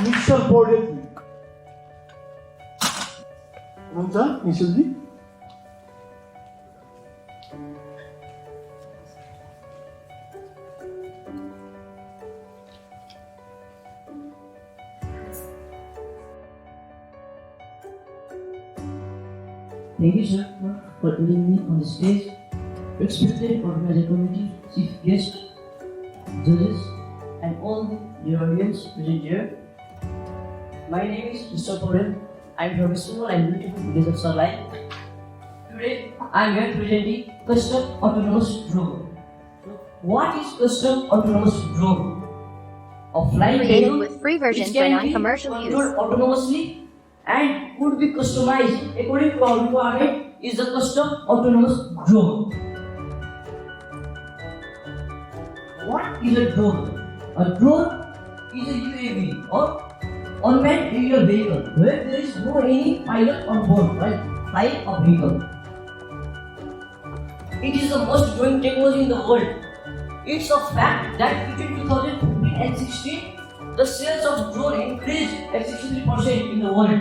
mixture board is Nishilji? Thank you, sir, for putting me on the stage. Respected organizer committee, chief guests, judges, and all the audience present here. My name is Mr. Paul. I am from a small and beautiful village of Sarlai. Today, I am here presenting custom autonomous drone. So, what is custom autonomous drone? A flying Created vehicle with free version which for can be non-commercial use. controlled autonomously and could be customized according to our requirement is the custom autonomous drone. What is a drone? A drone is a UAV or unmanned aerial vehicle where there is no any pilot on board while flying a vehicle. It is the most growing technology in the world. It's a fact that between 2015 and 16, the sales of drone increased at 63% in the world.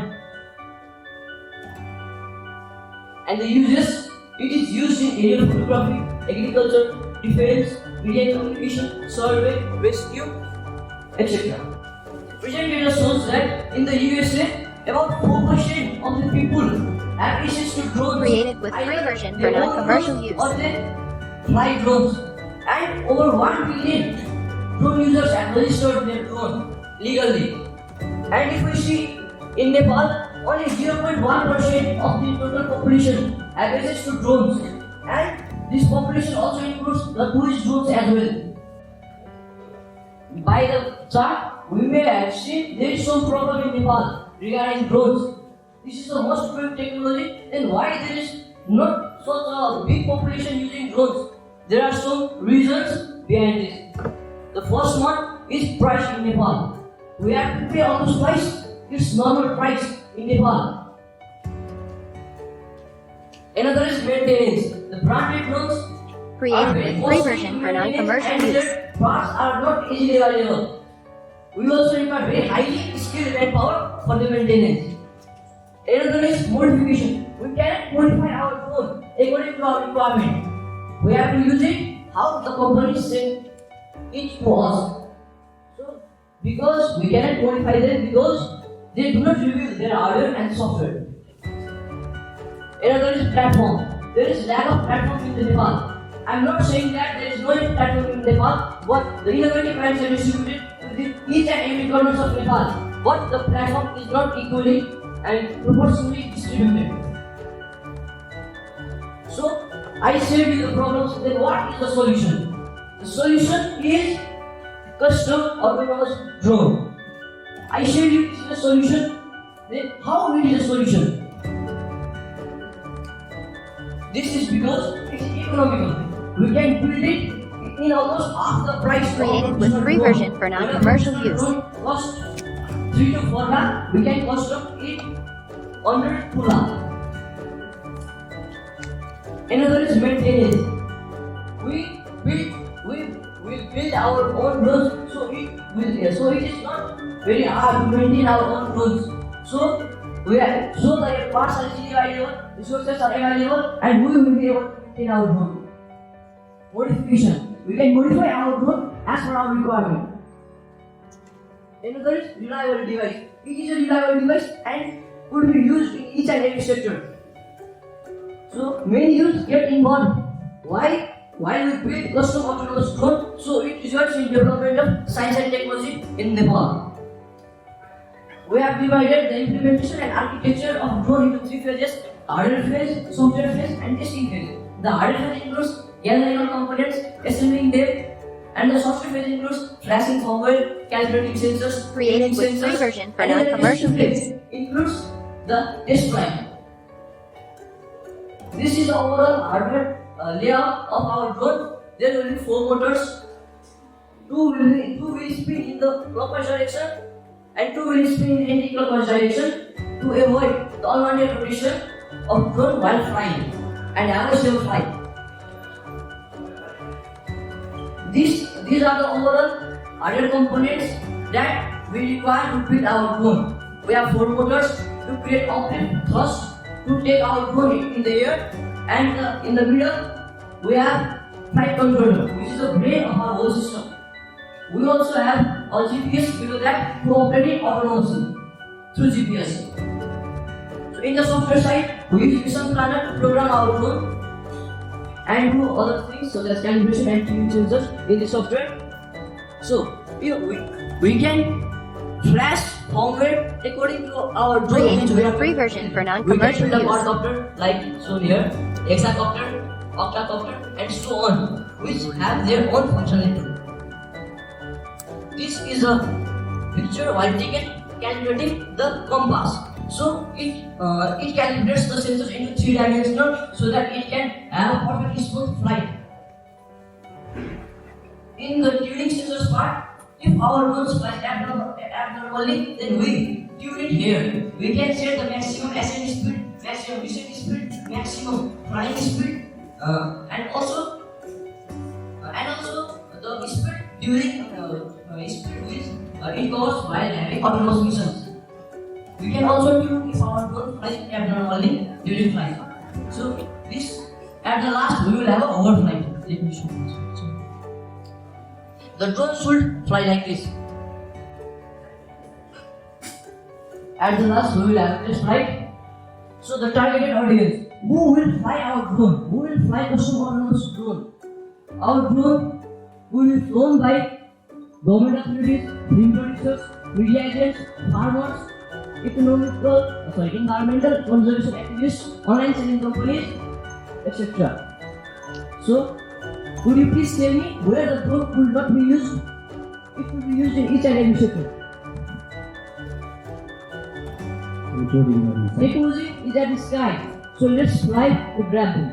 And the uses, it is used in aerial photography, agriculture, defense, media and communication, survey, rescue, etc. Present data shows that in the USA, about 4% of the people have access to drones. Created with free version for non-commercial use. Or they fly drones. And over 1 billion drone users have registered their drone legally. And if we see in Nepal, only 0.1% of the total population have access to drones. And this population also includes the tourist drones as well. By the chart, we may have seen there is some problem in Nepal regarding drones. This is the most growing technology, then why there is not such a big population using drones? There are some reasons behind this. The first one is price in Nepal. We have to pay almost twice its normal price in Nepal. Another is maintenance. The branded drones Created with free version for non-commercial and use. their parts are not easily available. We also require very highly skilled manpower for the maintenance. Another is modification. We cannot modify our drone according to our requirement. We have to use it how the company sent it to us. So, because we cannot modify them because they do not reveal their hardware and software. Another is platform. There is lack of platform in Nepal. I am not saying that there is no platform in Nepal, but the innovative minds are distributed within each and every corner of Nepal. But the platform is not equally and proportionally distributed. So, I shared you the problems, then what is the solution? The solution is custom autonomous drone. I shared you this is the solution, then how it is a solution? This is because it is economical. We can build it in almost half the price. Created with free version for non-commercial use. Cost 3 to 4 lakh, we can custom it under 2 lakh. Another is maintenance. We build our own drones, so it is not very hard to maintain our own drones. So the parts are easily available, resources are available, and we will be able to maintain our drone. Modification. We can modify our drone as per our requirement. Another is reliable device. It is a reliable device and could be used in each and every sector. So many youths get involved. Why? While we build custom autonomous drone, so it results in development of science and technology in Nepal. We have divided the implementation and architecture of drone into 3 phases: hardware phase, software phase, and testing phase. The hardware phase includes gathering all components, assembling them, and the software phase includes flashing firmware, calibrating sensors, Created with sensors, free version for and the non-commercial testing use. phase includes the test flight. This is the overall hardware layout of our drone. There will be 4 motors. 2 will spin in the clockwise direction and 2 will spin in anti-clockwise direction to avoid the unwanted rotation of drone while flying and have a stable flight. These are the overall hardware components that we require to build our drone. We have 4 motors to create uplift thrust to take our drone in the air, and in the middle we have flight controller, which is the brain of our whole system. We also have a GPS below that to operate autonomously through GPS. So in the software side, we use mission planner to program our drone and do other things such as calibration and tuning sensors in the software. So we can flash firmware according to our drone. Free into the free version for non-commercial we can build a use. quadcopter like shown here, hexacopter, octacopter, and so on, which have their own functionality. This is a picture while taken calibrating the compass. So it calibrates the sensors into 3-dimensional so that it can have a perfectly smooth flight. In the tuning sensors part, if our drones fly abnormally, then we tune it here. We can set the maximum ascent speed, maximum descent speed, maximum flying speed, and also the speed during speed which it goes while having autonomous missions. We can also tune if our drone flies abnormally during flight. So this, at the last, we will have an overflight. Let me show you. The drone should fly like this. At the last, we will have this flight. So the targeted audience, who will fly our drone? Who will fly custom autonomous drone? Our drone will be flown by government authorities, film producers, media agents, farmers, environmental conservation activists, online selling companies, etc. So, could you please tell me where the drone could not be used? It could be used in each and every sector. Technology is at the sky, so let's fly to grab them.